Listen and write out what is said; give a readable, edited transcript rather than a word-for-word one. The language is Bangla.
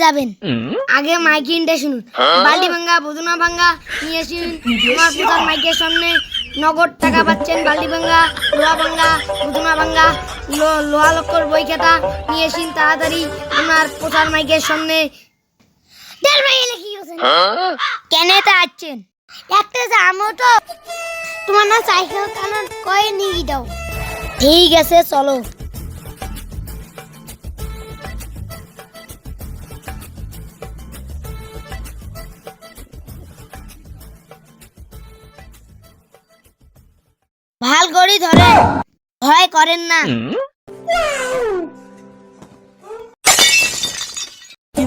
যাবেন আগে মাইকিনটা শুনুন। বালতি ভাঙ্গা বুদুনা ভাঙ্গা নিয়ে আসুন আমার প্রধান মাইকের সামনে। নগদ টাকা পাচ্ছেন। বালতি ভাঙ্গা, লোহা ভাঙ্গা, বুদুনা ভাঙ্গা, লোহা লক্কর বই খাতা নিয়ে আসুন তাড়াতাড়ি আমার প্রধান মাইকের সামনে। কেন তা আছেন একটা জামো তো তোমার না সাইকেল কানার কয়ে নিয়ে দাও। ঠিক আছে চলো। ভাল করি ধরে ভয় করেন না। কি